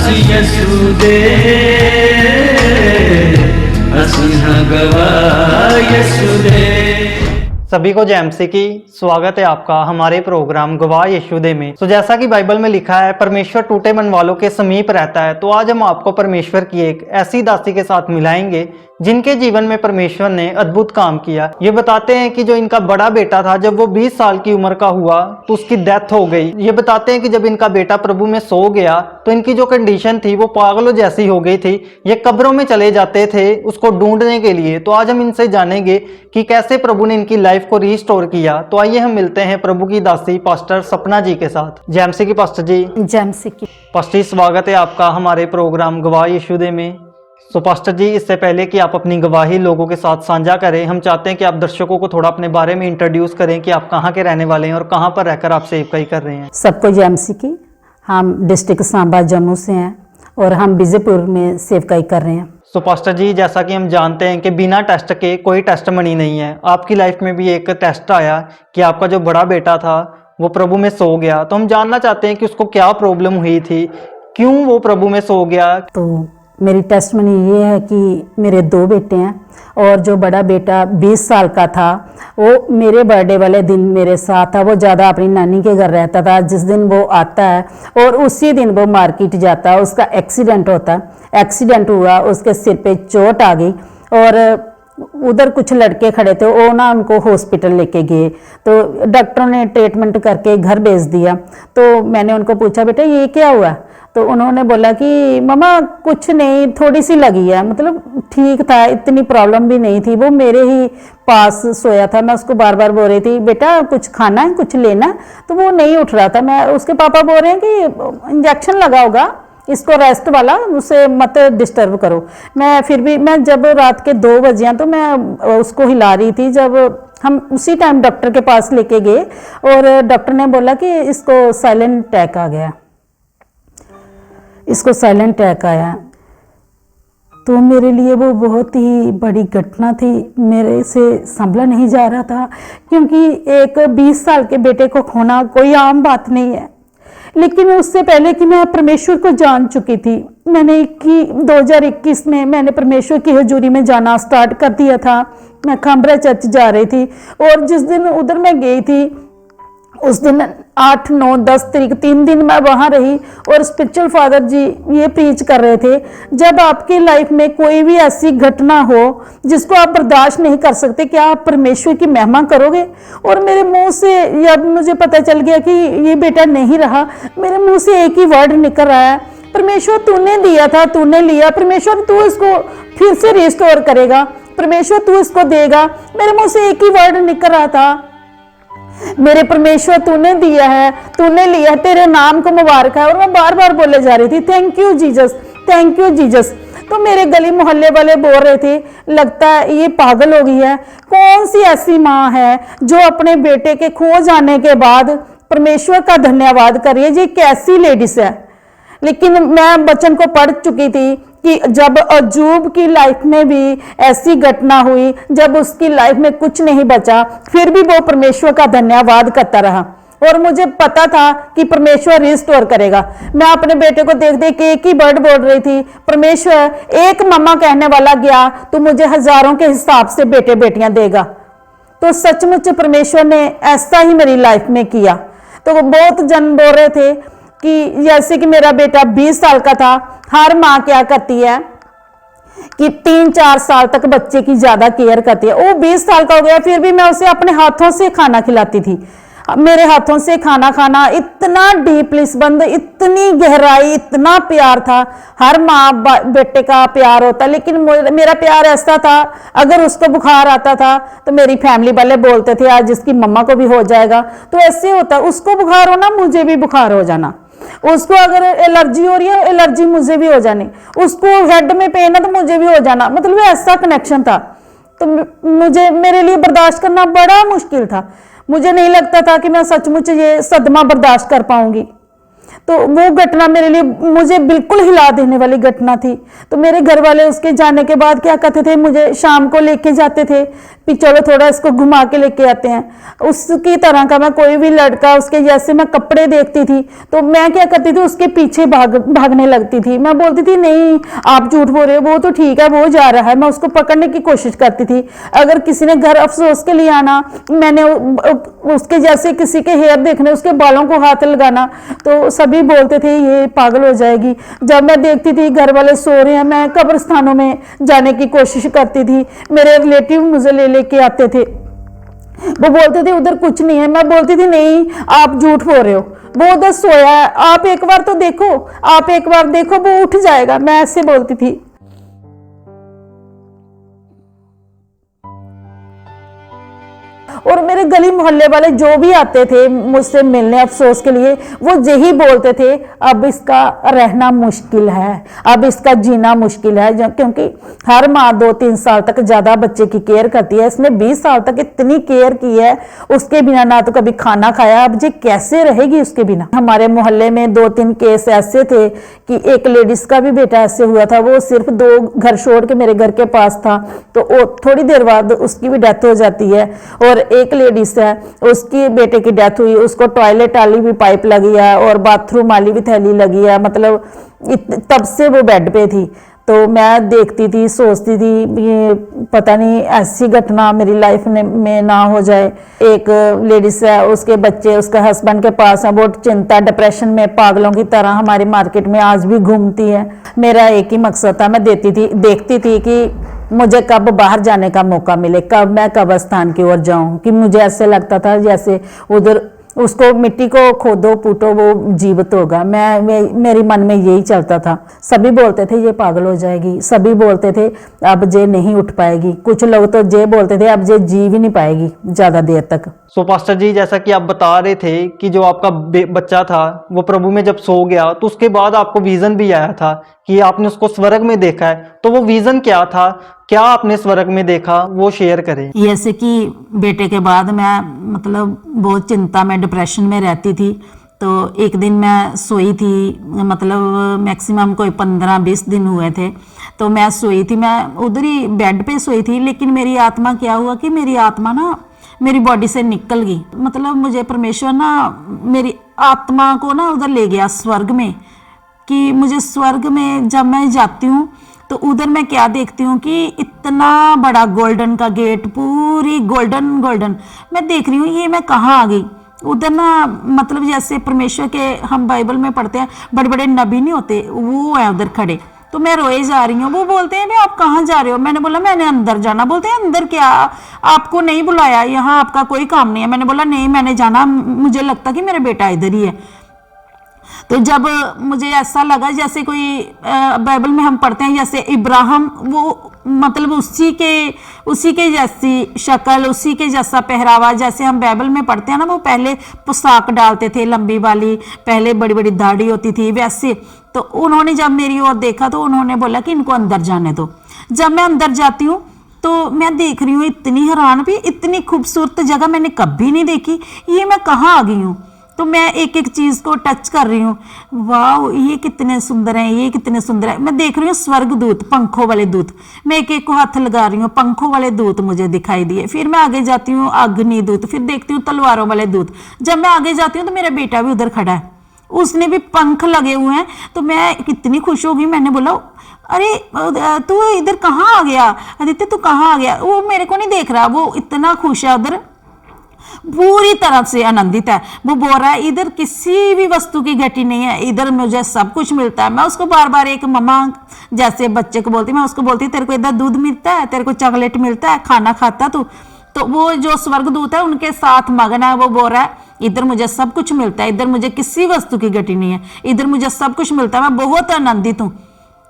यसु दे असिंह गवाह यसु दे। सभी को जय मसीह की स्वागत है आपका हमारे प्रोग्राम गवाह यीशु दे में। तो जैसा कि बाइबल में लिखा है, परमेश्वर टूटे मन वालों के समीप रहता है। तो आज हम आपको परमेश्वर की एक ऐसी दासी के साथ मिलाएंगे जिनके जीवन में परमेश्वर ने अद्भुत काम किया। ये बताते हैं कि जो इनका बड़ा बेटा था, जब वो 20 साल की उम्र का हुआ तो उसकी डेथ हो गई। ये बताते हैं कि जब इनका बेटा प्रभु में सो गया तो इनकी जो कंडीशन थी वो पागलों जैसी हो गई थी। ये कब्रों में चले जाते थे उसको ढूंढने के लिए। तो आज हम इनसे जानेंगे कि कैसे प्रभु ने इनकी लाइफ को रिस्टोर किया। तो आइए हम मिलते हैं प्रभु की दासी पास्टर सपना जी के साथ। जय मसीह की पास्टर जी। जय मसीह की। पास्टर जी, स्वागत है आपका हमारे प्रोग्राम गवाह यीशु दे में। तो पास्टर जी, इससे पहले कि आप अपनी गवाही लोगों के साथ साझा करें, हम चाहते हैं कि आप दर्शकों को थोड़ा अपने बारे में इंट्रोड्यूस करें कि आप कहाँ के रहने वाले हैं और कहाँ पर रहकर आप सेवकाई कर रहे हैं। सबको जय मसीह की। हम डिस्ट्रिक्ट सांबा जम्मू से हैं और हम विजयपुर में सेवकाई कर रहे हैं। तो पास्टर जी, जैसा कि हम जानते हैं कि बिना टेस्ट के कोई टेस्ट मनी नहीं है। आपकी लाइफ में भी एक टेस्ट आया कि आपका जो बड़ा बेटा था वो प्रभु में सो गया। तो हम जानना चाहते हैं कि उसको क्या प्रॉब्लम हुई थी, क्यों वो प्रभु में सो गया। तो मेरी टेस्टमनी ये है कि मेरे 2 बेटे हैं और जो बड़ा बेटा 20 साल का था वो मेरे बर्थडे वाले दिन मेरे साथ था। वो ज़्यादा अपनी नानी के घर रहता था। जिस दिन वो आता है और उसी दिन वो मार्केट जाता है, उसका एक्सीडेंट होता है। एक्सीडेंट हुआ, उसके सिर पे चोट आ गई और उधर कुछ लड़के खड़े थे, वो ना उनको हॉस्पिटल लेके गए। तो डॉक्टरों ने ट्रीटमेंट करके घर भेज दिया। तो मैंने उनको पूछा, बेटा ये क्या हुआ? तो उन्होंने बोला कि मम्मा कुछ नहीं, थोड़ी सी लगी है, मतलब ठीक था, इतनी प्रॉब्लम भी नहीं थी। वो मेरे ही पास सोया था। मैं उसको बार बार बोल रही थी, बेटा कुछ खाना है, कुछ लेना है, तो वो नहीं उठ रहा था। मैं उसके पापा बोल रहे हैं कि इंजेक्शन लगा होगा, इसको रेस्ट वाला, उसे मत डिस्टर्ब करो। मैं फिर भी मैं जब रात के 2 बजे तो मैं उसको हिला रही थी। जब हम उसी टाइम डॉक्टर के पास लेके गए और डॉक्टर ने बोला कि इसको साइलेंट अटैक आ गया, इसको साइलेंट अटैक आया। तो मेरे लिए वो बहुत ही बड़ी घटना थी। मेरे से संभला नहीं जा रहा था, क्योंकि एक 20 साल के बेटे को खोना कोई आम बात नहीं है। लेकिन उससे पहले कि मैं परमेश्वर को जान चुकी थी, मैंने 2021 में मैंने परमेश्वर की हजूरी में जाना स्टार्ट कर दिया था। मैं खामरा चर्च जा रही थी और जिस दिन उधर मैं गई थी उस दिन 8, 9, 10 तारीख 3 दिन मैं वहाँ रही और स्पिरिचुअल फादर जी ये प्रीच कर रहे थे, जब आपकी लाइफ में कोई भी ऐसी घटना हो जिसको आप बर्दाश्त नहीं कर सकते, क्या आप परमेश्वर की महिमा करोगे? और मेरे मुंह से जब मुझे पता चल गया कि ये बेटा नहीं रहा, मेरे मुंह से एक ही वर्ड निकल रहा है, परमेश्वर तूने दिया था, तूने लिया, परमेश्वर तू इसको फिर से रिस्टोर करेगा, परमेश्वर तू इसको देगा। मेरे मुंह से एक ही वर्ड निकल रहा था, मेरे परमेश्वर तूने दिया है, तूने लिया, तेरे नाम को मुबारक है। और मैं बार बार बोले जा रही थी, thank you Jesus, thank you Jesus. तो मेरे गली मोहल्ले वाले बोल रहे थे, लगता है ये पागल हो गई है। कौन सी ऐसी माँ है जो अपने बेटे के खो जाने के बाद परमेश्वर का धन्यवाद कर रही है? ये कैसी लेडीज है? लेकिन मैं वचन को पढ़ चुकी थी कि जब अजूब की लाइफ में भी ऐसी घटना हुई, जब उसकी लाइफ में कुछ नहीं बचा, फिर भी वो परमेश्वर का धन्यवाद करता रहा और मुझे पता था कि परमेश्वर रिस्टोर करेगा। मैं अपने बेटे को देख देख के एक ही वर्ड बोल रही थी, परमेश्वर एक मम्मा कहने वाला गया तो मुझे हजारों के हिसाब से बेटे बेटियां देगा। तो सचमुच परमेश्वर ने ऐसा ही मेरी लाइफ में किया। तो बहुत जन बोल रहे थे कि जैसे कि मेरा बेटा 20 साल का था, हर माँ क्या करती है कि 3-4 साल तक बच्चे की ज्यादा केयर करती है। वो 20 साल का हो गया, फिर भी मैं उसे अपने हाथों से खाना खिलाती थी। मेरे हाथों से खाना खाना इतना डीपली संबंध, इतनी गहराई, इतना प्यार था। हर माँ बेटे का प्यार होता, लेकिन मेरा प्यार ऐसा था, अगर उसको बुखार आता था तो मेरी फैमिली वाले बोलते थे आज इसकी मम्मा को भी हो जाएगा। तो ऐसे होता, उसको बुखार होना, मुझे भी बुखार हो जाना। उसको अगर एलर्जी हो रही है, एलर्जी मुझे भी हो जानी। उसको हेड में पेन है तो मुझे भी हो जाना। मतलब ऐसा कनेक्शन था। तो मुझे, मेरे लिए बर्दाश्त करना बड़ा मुश्किल था। मुझे नहीं लगता था कि मैं सचमुच ये सदमा बर्दाश्त कर पाऊंगी। तो वो घटना मेरे लिए, मुझे बिल्कुल हिला देने वाली घटना थी। तो मेरे घर वाले उसके जाने के बाद क्या कहते थे, मुझे शाम को लेके जाते थे कि चलो थोड़ा इसको घुमा के लेके आते हैं। उसकी तरह का मैं कोई भी लड़का उसके जैसे मैं कपड़े देखती थी तो मैं क्या करती थी, उसके पीछे भागने लगती थी। मैं बोलती थी नहीं आप झूठ बोल रहे हो, वो तो ठीक है वो जा रहा है। मैं उसको पकड़ने की कोशिश करती थी। अगर किसी ने घर अफसोस के लिए आना, मैंने उसके जैसे किसी के हेयर देखने, उसके बालों को हाथ लगाना, तो सभी बोलते थे ये पागल हो जाएगी। जब मैं देखती थी घर वाले सो रहे हैं, मैं कब्रिस्तानों में जाने की कोशिश करती थी। मेरे रिलेटिव मुझे ले लेके आते थे, वो बोलते थे उधर कुछ नहीं है। मैं बोलती थी नहीं आप झूठ बोल रहे हो, वो उधर सोया है, आप एक बार तो देखो, आप एक बार देखो वो उठ जाएगा। मैं ऐसे बोलती थी। और मेरे गली मोहल्ले वाले जो भी आते थे मुझसे मिलने अफसोस के लिए, वो यही बोलते थे अब इसका रहना मुश्किल है, अब इसका जीना मुश्किल है। क्योंकि हर माँ 2-3 साल तक ज्यादा बच्चे की केयर करती है, इसने 20 साल तक इतनी केयर की है, उसके बिना ना तो कभी खाना खाया, अब ये कैसे रहेगी उसके बिना। हमारे मोहल्ले में 2-3 केस ऐसे थे कि एक लेडीज का भी बेटा ऐसे हुआ था, वो सिर्फ 2 घर छोड़ के मेरे घर के पास था, तो थोड़ी देर बाद उसकी भी डेथ हो जाती है। और एक लेडीज है उसकी बेटे की डेथ हुई, उसको टॉयलेट वाली भी पाइप लगी है और बाथरूम वाली भी थैली लगी है, मतलब तब से वो बेड पे थी। तो मैं देखती थी, सोचती थी ये पता नहीं ऐसी घटना मेरी लाइफ में ना हो जाए। एक लेडीज है उसके बच्चे उसका हस्बैंड के पास है, बहुत चिंता डिप्रेशन में पागलों की तरह हमारी मार्केट में आज भी घूमती है। मेरा एक ही मकसद था, मैं देखती थी कि मुझे कब बाहर जाने का मौका मिले, कब मैं कब्रिस्तान की ओर जाऊं। कि मुझे ऐसे लगता था जैसे उधर उसको मिट्टी को खोदो पूटो वो जीवित होगा। मेरे मन में यही चलता था। सभी बोलते थे ये पागल हो जाएगी, सभी बोलते थे अब जे नहीं उठ पाएगी, कुछ लोग तो जे बोलते थे अब जे जी भी नहीं पाएगी ज्यादा देर तक। सो पास्टर जी, जैसा कि आप बता रहे थे कि जो आपका बच्चा था वो प्रभु में जब सो गया तो उसके बाद आपको विजन भी आया था कि आपने उसको स्वर्ग में देखा है, तो वो विजन क्या था, क्या आपने स्वर्ग में देखा, वो शेयर करें। जैसे कि बेटे के बाद मैं मतलब बहुत चिंता में डिप्रेशन में रहती थी। तो एक दिन मैं सोई थी, मतलब मैक्सिमम कोई 15-20 दिन हुए थे, तो मैं सोई थी, मैं उधर ही बेड पे सोई थी। लेकिन मेरी आत्मा क्या हुआ कि मेरी आत्मा ना मेरी बॉडी से निकल गई, मतलब मुझे परमेश्वर ना मेरी आत्मा को ना उधर ले गया स्वर्ग में। कि मुझे स्वर्ग में जब मैं जाती हूँ तो उधर मैं क्या देखती हूँ कि इतना बड़ा गोल्डन का गेट, पूरी गोल्डन मैं देख रही हूँ, ये मैं कहाँ आ गई। उधर ना मतलब जैसे परमेश्वर के हम बाइबल में पढ़ते हैं बड़े बड़े नबी नहीं होते, वो है उधर खड़े। तो मैं रोए जा रही हूँ, वो बोलते हैं आप कहाँ जा रहे हो। मैंने बोला मैंने अंदर जाना। बोलते हैं अंदर क्या, आपको नहीं बुलाया, यहाँ आपका कोई काम नहीं है। मैंने बोला नहीं मैंने जाना, मुझे लगता कि मेरा बेटा इधर ही है। तो जब मुझे ऐसा लगा जैसे कोई बाइबल में हम पढ़ते हैं जैसे इब्राहिम, वो मतलब उसी के जैसी शक्ल, उसी के जैसा पहरावा, जैसे हम बाइबल में पढ़ते हैं ना, वो पहले पोशाक डालते थे लंबी वाली, पहले बड़ी बड़ी दाढ़ी होती थी वैसे। तो उन्होंने जब मेरी ओर देखा तो उन्होंने बोला कि इनको अंदर जाने दो। जब मैं अंदर जाती हूँ तो मैं देख रही हूँ इतनी हैरान भी, इतनी खूबसूरत जगह मैंने कभी नहीं देखी, ये मैं कहाँ आ गई हूँ। तो मैं एक एक चीज को टच कर रही हूँ, वाह ये कितने सुंदर हैं, ये कितने सुंदर है। मैं देख रही हूँ स्वर्ग दूत, पंखों वाले दूत, मैं एक एक को हाथ लगा रही हूँ, पंखों वाले दूत मुझे दिखाई दिए। फिर मैं आगे जाती हूँ अग्नि दूत, फिर देखती हूँ तलवारों वाले दूत। जब मैं आगे जाती हूँ तो मेरा बेटा भी उधर खड़ा है, उसने भी पंख लगे हुए हैं। तो मैं कितनी खुश हो गई, मैंने बोला अरे तू इधर कहाँ आ गया आदित्य, तू कहाँ आ गया। वो मेरे को नहीं देख रहा, वो इतना खुश है, उधर पूरी तरह से आनंदित है। वो बोल रहा है इधर किसी भी वस्तु की घटी नहीं है, इधर मुझे सब कुछ मिलता है। मैं उसको बार बार एक मम्मा जैसे बच्चे को बोलती, मैं उसको बोलती तेरे को इधर दूध मिलता है, तेरे को चॉकलेट मिलता है, खाना खाता तू। तो वो जो स्वर्गदूत है उनके साथ मगन है, वो बोल रहा है इधर मुझे सब कुछ मिलता है, इधर मुझे किसी वस्तु की घटी नहीं है, इधर मुझे सब कुछ मिलता है, मैं बहुत आनंदित हूँ।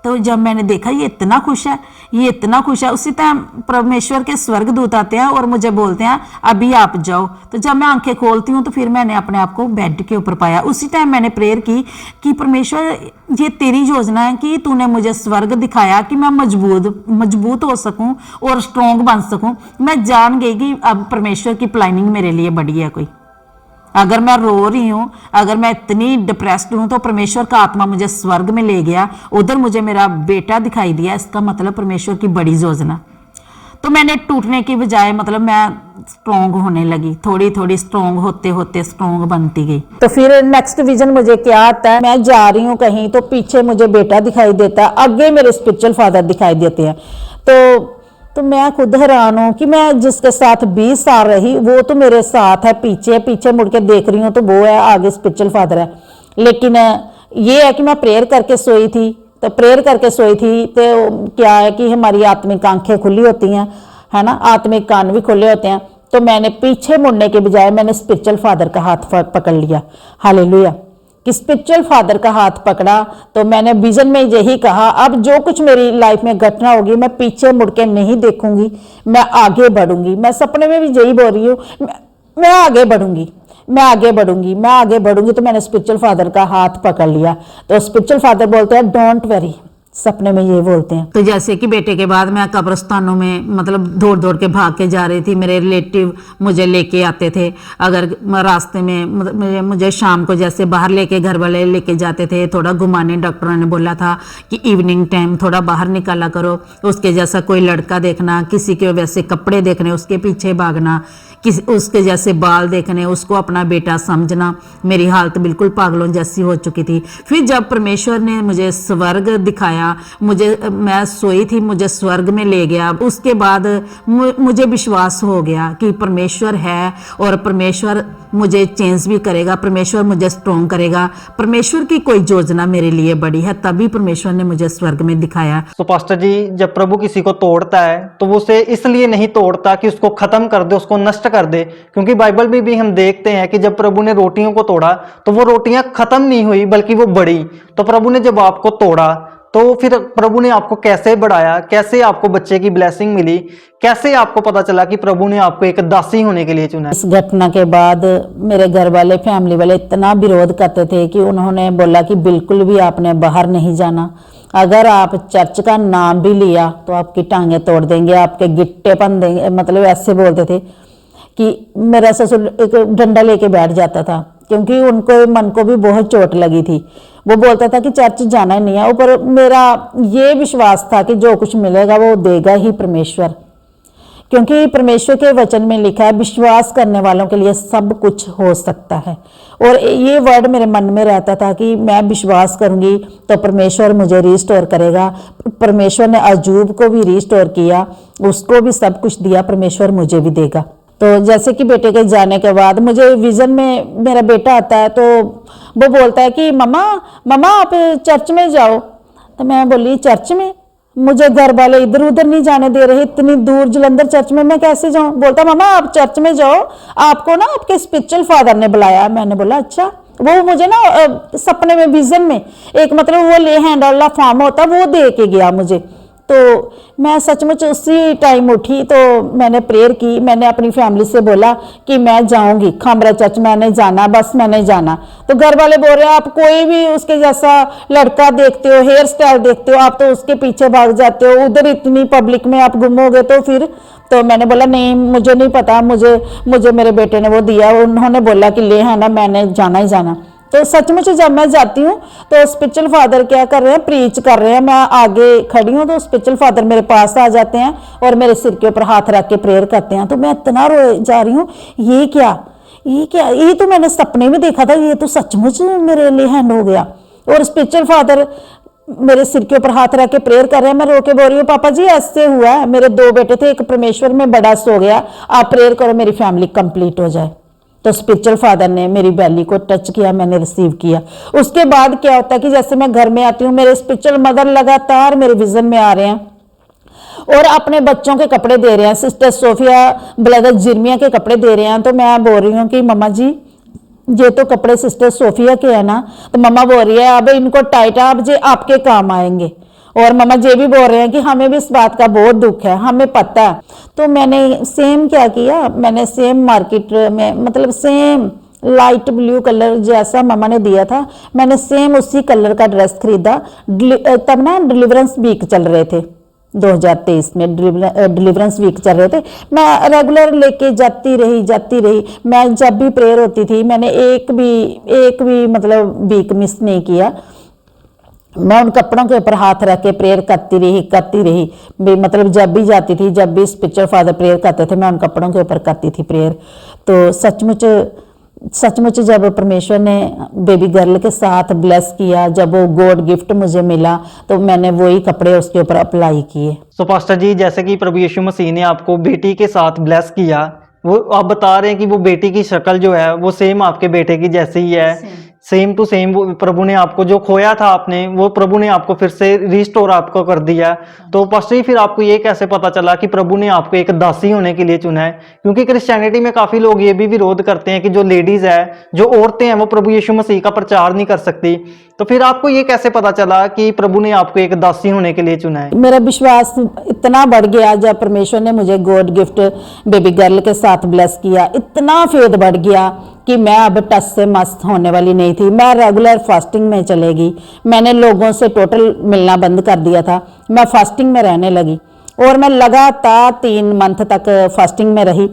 तो जब मैंने देखा ये इतना खुश है, ये इतना खुश है, उसी टाइम परमेश्वर के स्वर्गदूत आते हैं और मुझे बोलते हैं अभी आप जाओ। तो जब मैं आंखें खोलती हूँ तो फिर मैंने अपने आप को बेड के ऊपर पाया। उसी टाइम मैंने प्रेयर की कि परमेश्वर ये तेरी योजना है कि तूने मुझे स्वर्ग दिखाया कि मैं मजबूत हो सकूं और स्ट्रोंग बन सकूं। मैं जान गई कि अब परमेश्वर की प्लानिंग मेरे लिए बड़ी है कोई। अगर मैं रो रही हूँ, अगर मैं इतनी डिप्रेस्ड हूँ, तो परमेश्वर का आत्मा मुझे स्वर्ग में ले गया, उधर मुझे मेरा बेटा दिखाई दिया, इसका मतलब परमेश्वर की बड़ी योजना। तो मैंने टूटने की बजाय मतलब मैं स्ट्रोंग होने लगी, थोड़ी थोड़ी स्ट्रोंग होते होते स्ट्रोंग बनती गई। तो फिर नेक्स्ट विजन मुझे क्या आता है, मैं जा रही हूँ कहीं तो पीछे मुझे बेटा दिखाई देता है, आगे मेरे स्पिरिचुअल फादर दिखाई देते हैं। तो मैं खुद हैरान हूँ कि मैं जिसके साथ 20 साल रही वो तो मेरे साथ है, पीछे पीछे मुड़ के देख रही हूँ तो वो है, आगे स्पिरिचुअल फादर है। लेकिन ये है कि मैं प्रेयर करके सोई थी, तो प्रेयर करके सोई थी तो क्या है कि हमारी आत्मिक आंखें खुली होती हैं, है ना, आत्मिक कान भी खुले होते हैं। तो मैंने पीछे मुड़ने के बजाय मैंने स्पिरिचुअल फादर का हाथ पकड़ लिया। हालेलुया। कि स्पिरिचुअल फादर का हाथ पकड़ा तो मैंने विजन में यही कहा, अब जो कुछ मेरी लाइफ में घटना होगी मैं पीछे मुड़ के नहीं देखूंगी, मैं आगे बढ़ूंगी। मैं सपने में भी यही बोल रही हूँ, मैं आगे बढ़ूंगी, मैं आगे बढ़ूंगी, मैं आगे बढ़ूंगी। तो मैंने स्पिरिचुअल फादर का हाथ पकड़ लिया। तो स्पिरिचुअल फादर बोलते हैं डोंट वेरी, सपने में ये बोलते हैं। तो जैसे कि बेटे के बाद मैं कब्रिस्तानों में मतलब दौड़ दौड़ के भाग के जा रही थी, मेरे रिलेटिव मुझे लेके आते थे, अगर रास्ते में मुझे शाम को जैसे बाहर लेके घर वाले लेके जाते थे थोड़ा घुमाने, डॉक्टरों ने बोला था कि इवनिंग टाइम थोड़ा बाहर निकाला करो, उसके जैसा कोई लड़का देखना, किसी के वैसे कपड़े देखने उसके पीछे भागना, उसके जैसे बाल देखने उसको अपना बेटा समझना। मेरी हालत बिल्कुल पागलों जैसी हो चुकी थी। फिर जब परमेश्वर ने मुझे स्वर्ग दिखाया, मैं सोई थी, मुझे स्वर्ग में ले गया, उसके बाद मुझे विश्वास हो गया कि परमेश्वर है और परमेश्वर मुझे चेंज भी करेगा, परमेश्वर मुझे स्ट्रॉन्ग करेगा, परमेश्वर की कोई योजना मेरे लिए बड़ी है। तभी परमेश्वर ने मुझे स्वर्ग में दिखाया। तो पास्टर जी, जब प्रभु किसी को तोड़ता है तो वो उसे इसलिए नहीं तोड़ता कि उसको खत्म कर दे, उसको नष्ट कर दे, क्योंकि बाइबल में भी हम देखते हैं कि जब प्रभु ने रोटियों को तोड़ा तो वो रोटियां खत्म नहीं हुई बल्कि वो बढ़ी। तो प्रभु ने जब आपको तोड़ा तो फिर प्रभु ने आपको कैसे बढ़ाया, कैसे आपको बच्चे की ब्लेसिंग मिली, कैसे आपको पता चला कि प्रभु ने आपको एक दासी होने के लिए चुना? इस घटना के बाद मेरे घर वाले, फैमिली वाले इतना विरोध करते थे कि उन्होंने बोला कि बिल्कुल भी आपने बाहर नहीं जाना, अगर आप चर्च का नाम भी लिया तो आपकी टांगे तोड़ देंगे, आपके गिट्टे पन देंगे, मतलब ऐसे बोलते थे। कि मेरा ससुर एक डंडा लेके बैठ जाता था, क्योंकि उनको मन को भी बहुत चोट लगी थी। वो बोलता था कि चर्च जाना ही नहीं है। ऊपर मेरा ये विश्वास था कि जो कुछ मिलेगा वो देगा ही परमेश्वर, क्योंकि परमेश्वर के वचन में लिखा है विश्वास करने वालों के लिए सब कुछ हो सकता है। और ये वर्ड मेरे मन में रहता था कि मैं विश्वास करूंगी तो परमेश्वर मुझे रिस्टोर करेगा। परमेश्वर ने अजूब को भी रिस्टोर किया, उसको भी सब कुछ दिया, परमेश्वर मुझे भी देगा। तो जैसे कि बेटे के जाने के बाद मुझे विजन में मेरा बेटा आता है तो वो बोलता है कि मम्मा मम्मा आप चर्च में जाओ। तो मैं बोली चर्च में? मुझे घर वाले इधर उधर नहीं जाने दे रहे, इतनी दूर जलंधर चर्च में मैं कैसे जाऊं? बोलता मम्मा आप चर्च में जाओ, आपको ना आपके स्पिरिचुअल फादर ने बुलाया। मैंने बोला अच्छा। वो मुझे ना सपने में विजन में एक मतलब वो ले हैंड वाला फॉर्म होता वो दे के गया मुझे। तो मैं सचमुच उसी टाइम उठी तो मैंने प्रेयर की, मैंने अपनी फैमिली से बोला कि मैं जाऊंगी खामरा चर्च, मैंने जाना, बस मैंने जाना। तो घर वाले बोल रहे हैं आप कोई भी उसके जैसा लड़का देखते हो, हेयर स्टाइल देखते हो, आप तो उसके पीछे भाग जाते हो, उधर इतनी पब्लिक में आप गुमोगे तो फिर। तो मैंने बोला नहीं मुझे नहीं पता, मुझे मेरे बेटे ने वो दिया, उन्होंने बोला कि ले है ना, मैंने जाना ही जाना। तो सचमुच जब मैं जाती हूँ तो स्पिरिचुअल फादर क्या कर रहे हैं, प्रीच कर रहे हैं, मैं आगे खड़ी हूँ तो स्पिरिचुअल फादर मेरे पास आ जाते हैं और मेरे सिर के ऊपर हाथ रख के प्रेयर करते हैं। तो मैं इतना रो जा रही हूँ, ये क्या, ये तो मैंने सपने में देखा था, ये तो सचमुच मेरे लिए हैंड हो गया। और स्पिरिचुअल फादर मेरे सिर के ऊपर हाथ रख के प्रेयर कर रहे हैं। मैं रो के बोल रही हूँ पापा जी ऐसे हुआ है, मेरे 2 बेटे थे, एक परमेश्वर में बड़ा सो गया, आप प्रेयर करो मेरी फैमिली कंप्लीट हो जाए। तो स्पिरिचुअल फादर ने मेरी बैली को टच किया, मैंने रिसीव किया। उसके बाद क्या होता है कि जैसे मैं घर में आती हूँ मेरे स्पिरिचुअल मदर लगातार मेरे विजन में आ रहे हैं और अपने बच्चों के कपड़े दे रहे हैं, सिस्टर सोफिया ब्रदर जिर्मिया के कपड़े दे रहे हैं। तो मैं बोल रही हूँ कि मम्मा जी ये तो कपड़े सिस्टर सोफिया के है ना? तो मम्मा बोल रही है अब इनको टाइट अब जे आपके काम आएंगे। और मम्मा जी भी बोल रहे हैं कि हमें भी इस बात का बहुत दुख है, हमें पता है। तो मैंने सेम क्या किया, मैंने सेम मार्केट में मतलब सेम लाइट ब्लू कलर जैसा मम्मा ने दिया था, मैंने सेम उसी कलर का ड्रेस खरीदा। तब ना डिलीवरेंस वीक चल रहे थे, 2023 में डिलीवरेंस वीक चल रहे थे। मैं रेगुलर लेके जाती रही। मैं जब भी प्रेयर होती थी मैंने एक भी मतलब वीक मिस नहीं किया। मैं उन कपड़ों के ऊपर हाथ रख के प्रेयर करती रही भी, मतलब जब भी जाती थी, जब भी स्पिरिचुअल फादर प्रेयर करते थे मैं उन कपड़ों के ऊपर करती थी प्रेयर। तो सचमुच जब परमेश्वर ने बेबी गर्ल के साथ ब्लेस किया, जब वो गॉड गिफ्ट मुझे मिला, तो मैंने वही कपड़े उसके ऊपर अप्लाई किए। तो पास्टर जी, जैसे कि प्रभु यीशु मसीह ने आपको बेटी के साथ ब्लेस किया, वो आप बता रहे हैं कि वो बेटी की शक्ल जो है वो सेम आपके बेटे की जैसी ही है, सेम टू सेम। वो प्रभु ने आपको जो खोया था आपने, वो प्रभु ने आपको फिर से रिस्टोर आपको कर दिया। तो पास्टर जी, फिर आपको ये कैसे पता चला कि प्रभु ने आपको एक दासी होने के लिए चुना है? क्योंकि क्रिश्चियनिटी में काफी लोग ये भी विरोध करते हैं कि जो लेडीज है, जो औरतें हैं, वो प्रभु यीशु मसीह का प्रचार नहीं कर सकती। तो फिर आपको ये कैसे पता चला कि प्रभु ने आपको एक दासी होने के लिए चुना है? मेरा विश्वास इतना बढ़ गया जब परमेश्वर ने मुझे गॉड गिफ्ट बेबी गर्ल के साथ ब्लेस किया, इतना फेथ बढ़ गया कि मैं अब टस से मस्त होने वाली नहीं थी। मैं रेगुलर फास्टिंग में चलेगी। मैंने लोगों से टोटल मिलना बंद कर दिया था। मैं फास्टिंग में रहने लगी और मैं लगातार 3 मंथ तक फास्टिंग में रही।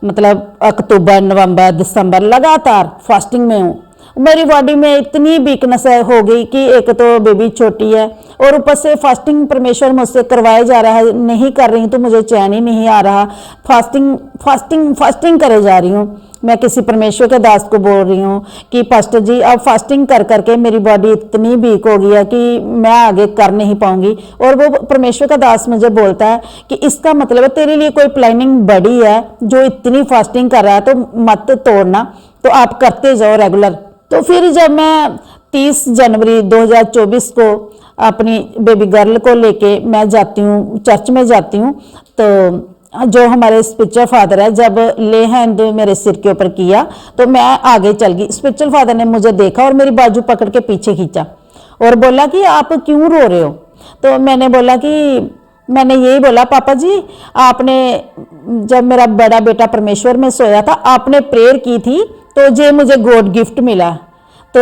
मतलब अक्टूबर, नवंबर, दिसंबर लगातार फास्टिंग में हूँ। मेरी बॉडी में इतनी वीकनेस हो गई कि एक तो बेबी छोटी है और ऊपर से फास्टिंग परमेश्वर मुझसे करवाया जा रहा है, नहीं कर रही तो मुझे चैन ही नहीं आ रहा। फास्टिंग करे जा रही हूँ। मैं किसी परमेश्वर के दास को बोल रही हूँ कि पास्टर जी, अब फास्टिंग कर करके मेरी बॉडी इतनी वीक हो गई है कि मैं आगे कर नहीं पाऊंगी। और वो परमेश्वर का दास मुझे बोलता है कि इसका मतलब है तेरे लिए कोई प्लानिंग बड़ी है, जो इतनी फास्टिंग कर रहा है तो मत तोड़ना, तो आप करते जाओ रेगुलर। तो फिर जब मैं 30 जनवरी 2024 को अपनी बेबी गर्ल को लेके मैं जाती हूँ, चर्च में जाती हूँ, तो जो हमारे स्पिरिचुअल फादर है, जब ले हैंड मेरे सिर के ऊपर किया तो मैं आगे चल गई। स्पिरिचुअल फादर ने मुझे देखा और मेरी बाजू पकड़ के पीछे खींचा और बोला कि आप क्यों रो रहे हो? तो मैंने यही बोला, पापा जी, आपने जब मेरा बड़ा बेटा परमेश्वर में सोया था, आपने प्रेयर की थी तो जे मुझे गॉड गिफ्ट मिला। तो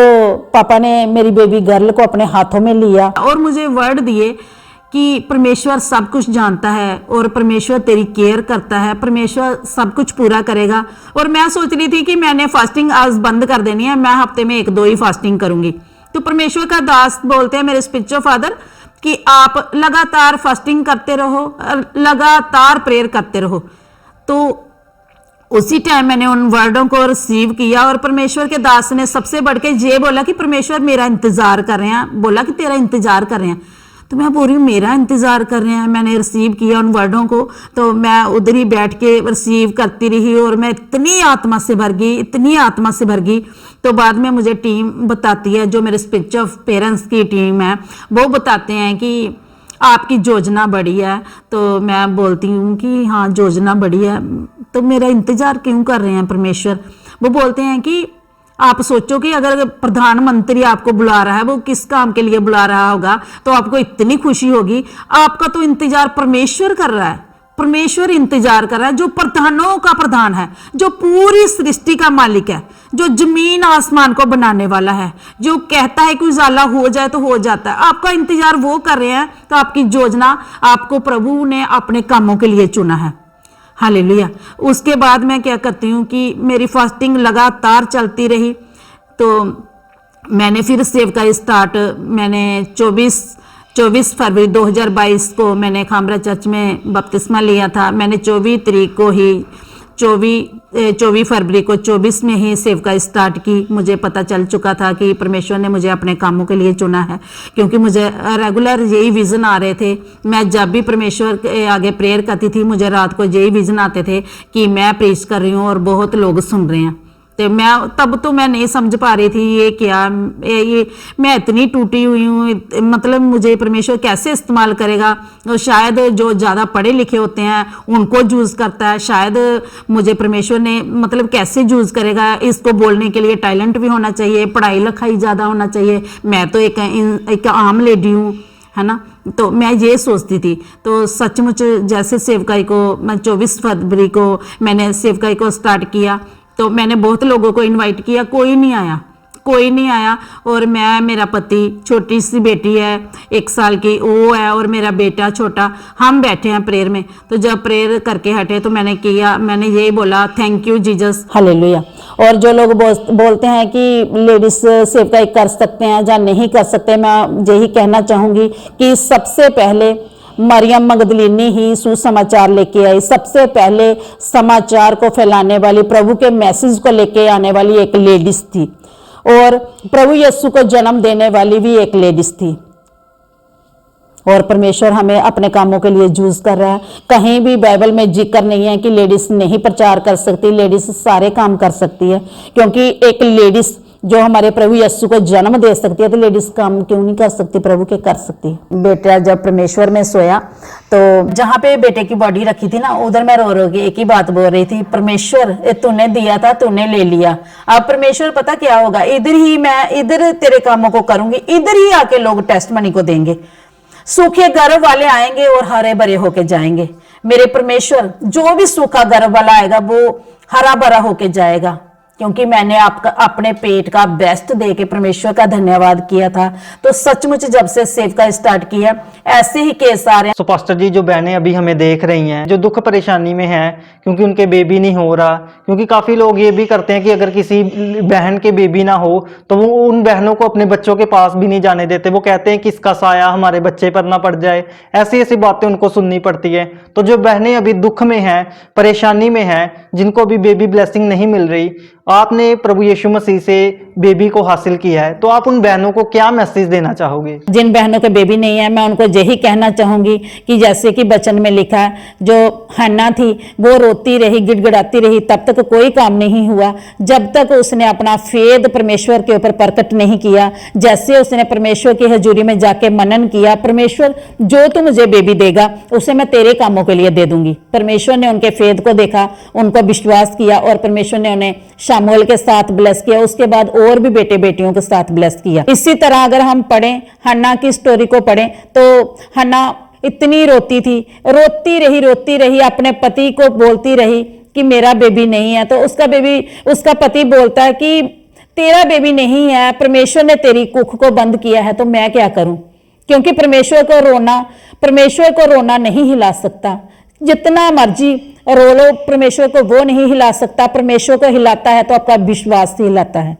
पापा ने मेरी बेबी गर्ल को अपने हाथों में लिया और मुझे वर्ड दिए कि परमेश्वर सब कुछ जानता है और परमेश्वर तेरी केयर करता है, परमेश्वर सब कुछ पूरा करेगा। और मैं सोच रही थी कि मैंने फास्टिंग आज बंद कर देनी है, मैं हफ्ते में 1-2 ही फास्टिंग करूंगी। तो परमेश्वर का दास बोलते हैं मेरे स्पिरिचुअल फादर कि आप लगातार फास्टिंग करते रहो, लगातार प्रेयर करते रहो। तो उसी टाइम मैंने उन वर्डों को रिसीव किया और परमेश्वर के दास ने सबसे बढ़ के ये बोला कि परमेश्वर मेरा इंतजार कर रहे हैं, बोला कि तेरा इंतजार कर रहे हैं। तो मैं बोल रही हूँ मेरा इंतजार कर रहे हैं। मैंने रिसीव किया उन वर्डों को, तो मैं उधर ही बैठ के रिसीव करती रही और मैं इतनी आत्मा से भर गई। तो बाद में मुझे टीम बताती है, जो मेरे स्पिरिचुअल पेरेंट्स की टीम है, वो बताते हैं कि आपकी योजना बड़ी है। तो मैं बोलती हूँ कि हाँ योजना बड़ी है, तो मेरा इंतजार क्यों कर रहे हैं परमेश्वर? वो बोलते हैं कि आप सोचो कि अगर प्रधानमंत्री आपको बुला रहा है, वो किस काम के लिए बुला रहा होगा, तो आपको इतनी खुशी होगी। आपका तो इंतजार परमेश्वर कर रहा है, परमेश्वर इंतजार कर रहा है, जो प्रधानों का प्रधान है, जो पूरी सृष्टि का मालिक है, जो जमीन आसमान को बनाने वाला है, जो कहता है कि उजाला हो जाए तो हो जाता है। आपका इंतजार वो कर रहे हैं। तो आपकी योजना, आपको प्रभु ने अपने कामों के लिए चुना है। हालेलुया। उसके बाद मैं क्या करती हूँ कि मेरी फास्टिंग लगातार चलती रही। तो मैंने फिर सेव का स्टार्ट, मैंने 24 फरवरी 2022 को मैंने खामरा चर्च में बपतिस्मा लिया था। मैंने 24 फरवरी को 24 में ही सेव का स्टार्ट की। मुझे पता चल चुका था कि परमेश्वर ने मुझे अपने कामों के लिए चुना है, क्योंकि मुझे रेगुलर यही विज़न आ रहे थे। मैं जब भी परमेश्वर के आगे प्रेयर करती थी, मुझे रात को यही विज़न आते थे कि मैं प्रीच कर रही हूँ और बहुत लोग सुन रहे हैं। तो मैं नहीं समझ पा रही थी ये क्या, ये मैं इतनी टूटी हुई हूँ, मतलब मुझे परमेश्वर कैसे इस्तेमाल करेगा। और शायद जो ज़्यादा पढ़े लिखे होते हैं उनको यूज़ करता है, शायद मुझे परमेश्वर ने मतलब कैसे यूज़ करेगा। इसको बोलने के लिए टैलेंट भी होना चाहिए, पढ़ाई लिखाई ज़्यादा होना चाहिए। मैं तो एक आम लेडी हूँ, है ना। तो मैं ये सोचती थी। तो सचमुच जैसे सेवकाई को मैं 24 फरवरी को मैंने सेवकाई को स्टार्ट किया, तो मैंने बहुत लोगों को इनवाइट किया, कोई नहीं आया। कोई नहीं आया। और मैं, मेरा पति, छोटी सी बेटी है 1 साल की वो है, और मेरा बेटा छोटा, हम बैठे हैं प्रेयर में। तो जब प्रेयर करके हटे तो मैंने यही बोला, थैंक यू जीसस, हालेलुया। और जो लोग बोलते हैं कि लेडीज सेवकाई कर सकते हैं या नहीं कर सकते, मैं यही कहना चाहूंगी कि सबसे पहले मरियम मगदलीनी ही सुसमाचार लेके आई। सबसे पहले समाचार को फैलाने वाली, प्रभु के मैसेज को लेके आने वाली एक लेडीज थी, और प्रभु यीशु को जन्म देने वाली भी एक लेडीज थी। और परमेश्वर हमें अपने कामों के लिए यूज कर रहा है। कहीं भी बाइबल में जिक्र नहीं है कि लेडीज नहीं प्रचार कर सकती, लेडीज सारे काम कर सकती है, क्योंकि एक लेडीज जो हमारे प्रभु यीशु को जन्म दे सकती है, तो लेडीज काम क्यों नहीं कर सकती, प्रभु के कर सकती है। बेटा जब परमेश्वर में सोया तो जहाँ पे बेटे की बॉडी रखी थी ना, उधर मैं रो के एक ही बात बोल रही थी, परमेश्वर तूने दिया था, तूने ले लिया। अब परमेश्वर पता क्या होगा, इधर तेरे कामों को करूंगी, इधर ही आके लोग टेस्टमनी को देंगे, सूखे गर्भ वाले आएंगे और हरे भरे होके जाएंगे। मेरे परमेश्वर, जो भी सूखा गर्भ वाला आएगा वो हरा भरा होके जाएगा, क्योंकि मैंने अपने पेट का बेस्ट दे के परमेश्वर का धन्यवाद किया था। तो सचमुच जब से सेवका स्टार्ट किया, ऐसे ही केस आ रहे हैं। तो पास्टर जी, जो बहनें अभी हमें देख रही हैं, जो दुख परेशानी में हैं क्योंकि उनके बेबी नहीं हो रहा, क्योंकि काफ़ी लोग ये भी करते हैं कि अगर किसी बहन के बेबी ना हो तो वो उन बहनों को अपने बच्चों के पास भी नहीं जाने देते। वो कहते हैं कि इसका साया हमारे बच्चे पर ना पड़ जाए, ऐसी ऐसी बातें उनको सुननी पड़ती है। तो जो बहनें अभी दुख में हैं, परेशानी में हैं, जिनको अभी बेबी ब्लेसिंग नहीं मिल रही, आपने प्रभु यीशु मसीह से बेबी को हासिल किया है, तो आप उन बहनों को क्या मैसेज देना चाहोगे? जिन बहनों के बेबी नहीं है, मैं उनको यही कहना चाहूंगी कि जैसे कि वचन में लिखा है, जो हन्ना थी वो रोती रही, गिड़गिड़ाती रही, तब तक कोई काम नहीं हुआ जब तक उसने अपना फेद परमेश्वर के ऊपर प्रकट नहीं किया। जैसे उसने परमेश्वर की हजूरी में जाके मनन किया, परमेश्वर जो तू मुझे बेबी देगा उसे मैं तेरे कामों के लिए दे दूंगी। परमेश्वर ने उनके फेद को देखा, उनको विश्वास किया, और परमेश्वर ने उन्हें शामुएल के साथ ब्लेस किया। उसके बाद और भी बेटे बेटियों के साथ ब्लेस किया। इसी तरह अगर हम पढ़ें, हन्ना की स्टोरी को पढ़ें, तो हन्ना इतनी रोती थी, रोती रही, अपने पति को बोलती रही कि मेरा बेबी नहीं है। तो उसका पति बोलता है कि तेरा बेबी नहीं है, परमेश्वर ने तेरी कुख को बंद किया है, तो मैं क्या करूं? क्योंकि परमेश्वर को रोना नहीं हिला सकता। जितना मर्जी रो लो, परमेश्वर को वो नहीं हिला सकता। परमेश्वर को हिलाता है तो आपका विश्वास ही हिलाता है।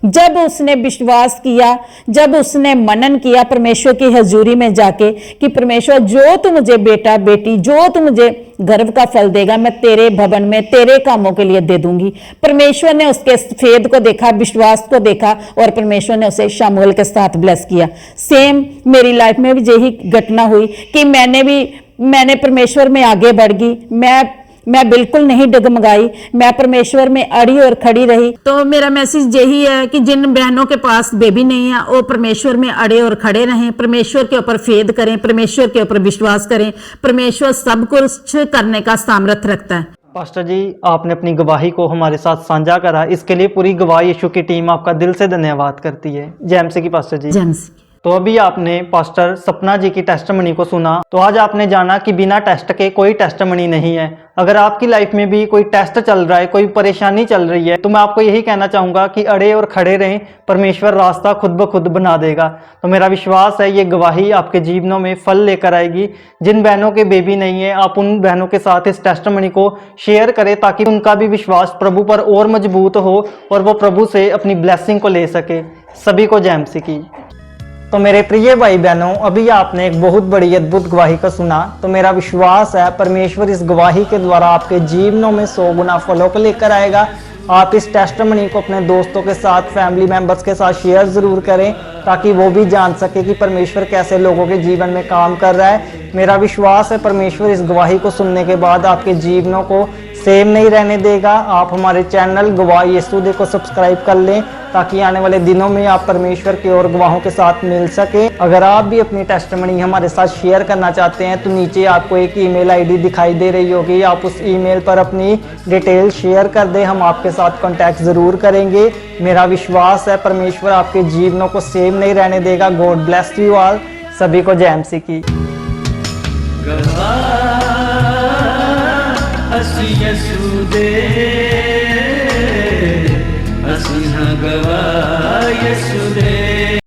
जब उसने विश्वास किया, जब उसने मनन किया परमेश्वर की हजूरी में जाके कि परमेश्वर जो तू मुझे बेटा बेटी, जो तू मुझे गर्भ का फल देगा, मैं तेरे भवन में तेरे कामों के लिए दे दूंगी। परमेश्वर ने उसके फेद को देखा, विश्वास को देखा, और परमेश्वर ने उसे शामुएल के साथ ब्लेस किया। सेम मेरी लाइफ में भी यही घटना हुई कि मैंने परमेश्वर में आगे बढ़ गई। मैं बिल्कुल नहीं डगमगाई, मैं परमेश्वर में अड़ी और खड़ी रही। तो मेरा मैसेज यही है कि जिन बहनों के पास बेबी नहीं है वो परमेश्वर में अड़े और खड़े रहें, परमेश्वर के ऊपर फेद करें, परमेश्वर के ऊपर विश्वास करें। परमेश्वर सब कुछ करने का सामर्थ्य रखता है। पास्टर जी, आपने अपनी गवाही को हमारे साथ साझा करा, इसके लिए पूरी गवाही यीशु की टीम आपका दिल से धन्यवाद करती है। जय एमसी की पास्टर जी। जय एमसी। तो अभी आपने पास्टर सपना जी की टेस्टमनी को सुना, तो आज आपने जाना कि बिना टेस्ट के कोई टेस्टमनी नहीं है। अगर आपकी लाइफ में भी कोई टेस्ट चल रहा है, कोई परेशानी चल रही है, तो मैं आपको यही कहना चाहूँगा कि अड़े और खड़े रहें, परमेश्वर रास्ता खुद ब खुद बना देगा। तो मेरा विश्वास है ये गवाही आपके जीवनों में फल लेकर आएगी। जिन बहनों के बेबी नहीं है, आप उन बहनों के साथ इस टेस्टमनी को शेयर करें ताकि उनका भी विश्वास प्रभु पर और मजबूत हो और वो प्रभु से अपनी ब्लेसिंग को ले सके। सभी को जय मसीह की। तो मेरे प्रिय भाई बहनों, अभी आपने एक बहुत बड़ी अद्भुत गवाही को सुना। तो मेरा विश्वास है परमेश्वर इस गवाही के द्वारा आपके जीवनों में 100 गुना फलों को लेकर आएगा। आप इस टेस्टमनी को अपने दोस्तों के साथ, फैमिली मेंबर्स के साथ शेयर ज़रूर करें ताकि वो भी जान सके कि परमेश्वर कैसे लोगों के जीवन में काम कर रहा है। मेरा विश्वास है परमेश्वर इस गवाही को सुनने के बाद आपके जीवनों को सेम नहीं रहने देगा। आप हमारे चैनल गवाह यीशु दे को सब्सक्राइब कर लें ताकि आने वाले दिनों में आप परमेश्वर के और गवाहों के साथ मिल सके। अगर आप भी अपनी टेस्टमनी हमारे साथ शेयर करना चाहते हैं तो नीचे आपको एक ईमेल आईडी दिखाई दे रही होगी, आप उस ईमेल पर अपनी डिटेल शेयर कर दें, हम आपके साथ कांटेक्ट ज़रूर करेंगे। मेरा विश्वास है परमेश्वर आपके जीवनों को सेम नहीं रहने देगा। God bless you all. सभी को जय मसीह की। ਅਸੀਂ ਯਿਸੂ ਦੇ ਅਸੀਂ ਹਾਂ ਗਵਾਹ यसुदेव